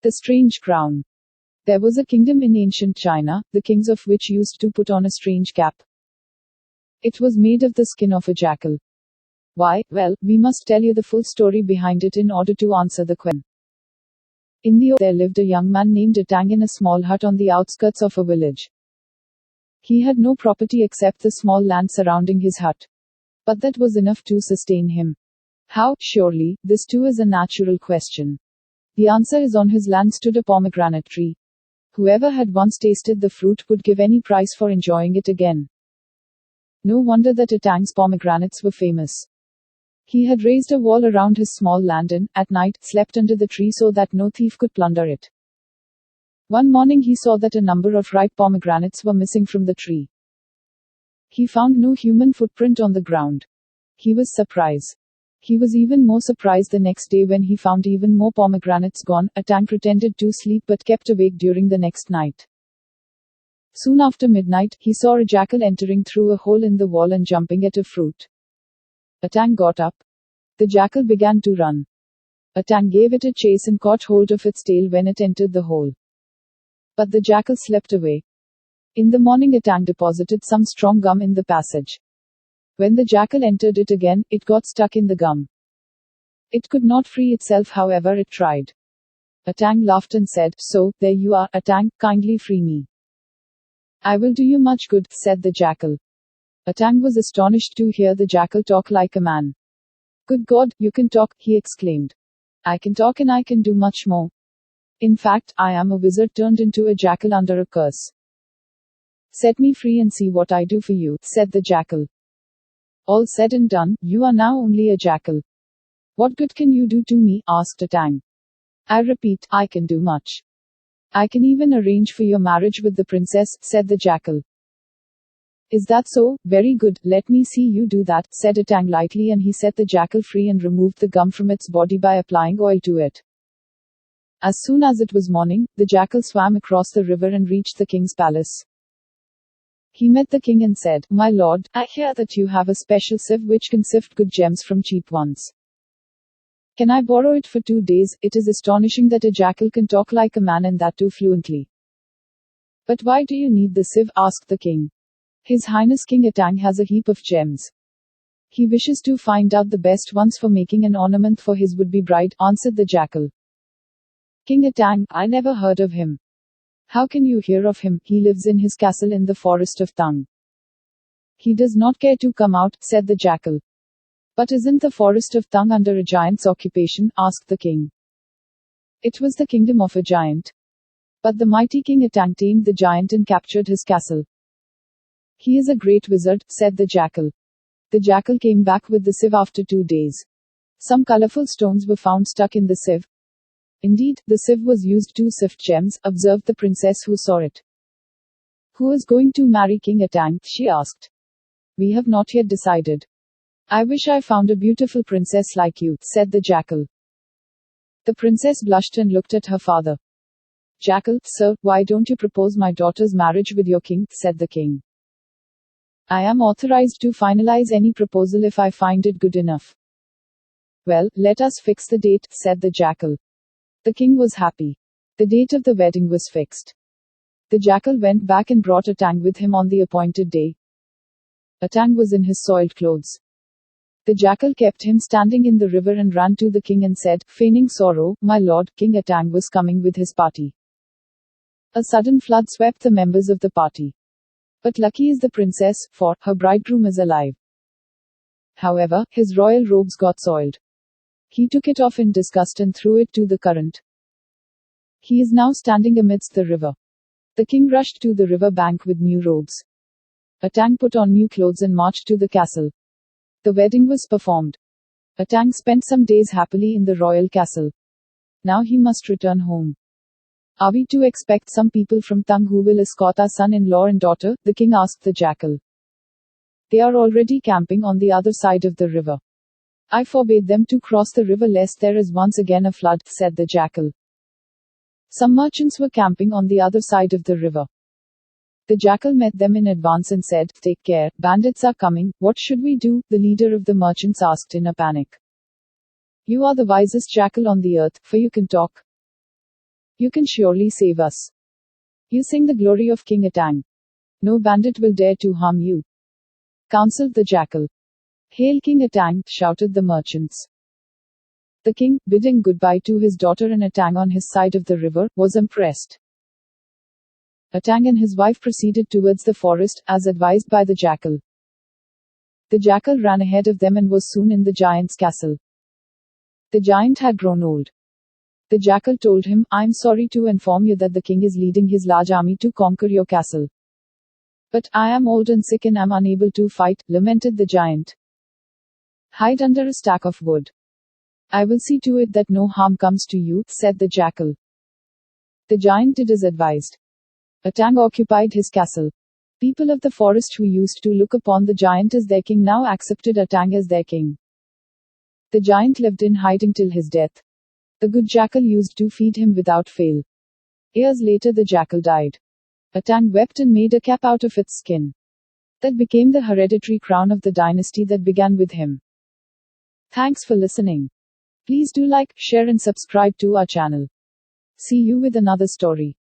The strange crown. There was a kingdom in ancient China, the kings of which used to put on a strange cap. It was made of the skin of a jackal. Why? Well, we must tell you the full story behind it in order to answer the question. In the old there lived a young man named Atang in a small hut on the outskirts of a village. He had no property except the small land surrounding his hut. But that was enough to sustain him. How? Surely, this too is a natural question. The answer is on his land stood a pomegranate tree. Whoever had once tasted the fruit would give any price for enjoying it again. No wonder that Atang's pomegranates were famous. He had raised a wall around his small land and, at night, slept under the tree so that no thief could plunder it. One morning he saw that a number of ripe pomegranates were missing from the tree. He found no human footprint on the ground. He was surprised. He was even more surprised the next day when he found even more pomegranates gone. Atang pretended to sleep but kept awake during the next night. Soon after midnight, he saw a jackal entering through a hole in the wall and jumping at a fruit. Atang got up. The jackal began to run. Atang gave it a chase and caught hold of its tail when it entered the hole. But the jackal slept away. In the morning Atang deposited some strong gum in the passage. When the jackal entered it again, it got stuck in the gum. It could not free itself, however it tried. Atang laughed and said, "So, there you are, Atang, kindly free me." "I will do you much good," said the jackal. Atang was astonished to hear the jackal talk like a man. "Good God, you can talk," he exclaimed. "I can talk and I can do much more. In fact, I am a wizard turned into a jackal under a curse. Set me free and see what I do for you," said the jackal. "All said and done, you are now only a jackal. What good can you do to me?" asked Atang. "I repeat, I can do much. I can even arrange for your marriage with the princess," said the jackal. "Is that so? Very good, let me see you do that," said Atang lightly, and he set the jackal free and removed the gum from its body by applying oil to it. As soon as it was morning, the jackal swam across the river and reached the king's palace. He met the king and said, "My lord, I hear that you have a special sieve which can sift good gems from cheap ones. Can I borrow it for 2 days? It is astonishing that a jackal can talk like a man and that too fluently." "But why do you need the sieve?" asked the king. "His Highness King Atang has a heap of gems. He wishes to find out the best ones for making an ornament for his would-be bride," answered the jackal. "King Atang, I never heard of him." "How can you hear of him? He lives in his castle in the forest of Tung." "He does not care to come out," said the jackal. "But isn't the forest of Tung under a giant's occupation?" asked the king. It was the kingdom of a giant. But the mighty King Atang tamed the giant and captured his castle. "He is a great wizard," said the jackal. The jackal came back with the sieve after 2 days. Some colorful stones were found stuck in the sieve. "Indeed, the sieve was used to sift gems," observed the princess who saw it. "Who is going to marry King Atang?" she asked. "We have not yet decided." "I wish I found a beautiful princess like you," said the jackal. The princess blushed and looked at her father. "Jackal, sir, why don't you propose my daughter's marriage with your king?" said the king. "I am authorized to finalize any proposal if I find it good enough." "Well, let us fix the date," said the jackal. The king was happy. The date of the wedding was fixed. The jackal went back and brought Atang with him on the appointed day. Atang was in his soiled clothes. The jackal kept him standing in the river and ran to the king and said, feigning sorrow, "My lord, King Atang was coming with his party." A sudden flood swept the members of the party. But lucky is the princess, for her bridegroom is alive. However, his royal robes got soiled. He took it off in disgust and threw it to the current. He is now standing amidst the river. The king rushed to the river bank with new robes. Atang put on new clothes and marched to the castle. The wedding was performed. Atang spent some days happily in the royal castle. Now he must return home. "Are we to expect some people from Tung who will escort our son-in-law and daughter?" the king asked the jackal. "They are already camping on the other side of the river. I forbade them to cross the river lest there is once again a flood," said the jackal. Some merchants were camping on the other side of the river. The jackal met them in advance and said, "Take care, bandits are coming, what should we do?" the leader of the merchants asked in a panic. "You are the wisest jackal on the earth, for you can talk. You can surely save us. You sing the glory of King Atang. No bandit will dare to harm you. Counseled the jackal. Hail King Atang, shouted the merchants. The king, bidding goodbye to his daughter and Atang on his side of the river, was impressed. Atang and his wife proceeded towards the forest, as advised by the jackal. The jackal ran ahead of them and was soon in the giant's castle. The giant had grown old. The jackal told him, "I'm sorry to inform you that the king is leading his large army to conquer your castle. But I am old and sick and am unable to fight," lamented the giant. "Hide under a stack of wood. I will see to it that no harm comes to you," said the jackal. The giant did as advised. Atang occupied his castle. People of the forest who used to look upon the giant as their king now accepted Atang as their king. The giant lived in hiding till his death. The good jackal used to feed him without fail. Years later the jackal died. Atang wept and made a cap out of its skin. That became the hereditary crown of the dynasty that began with him. Thanks for listening. Please do like, share and subscribe to our channel. See you with another story.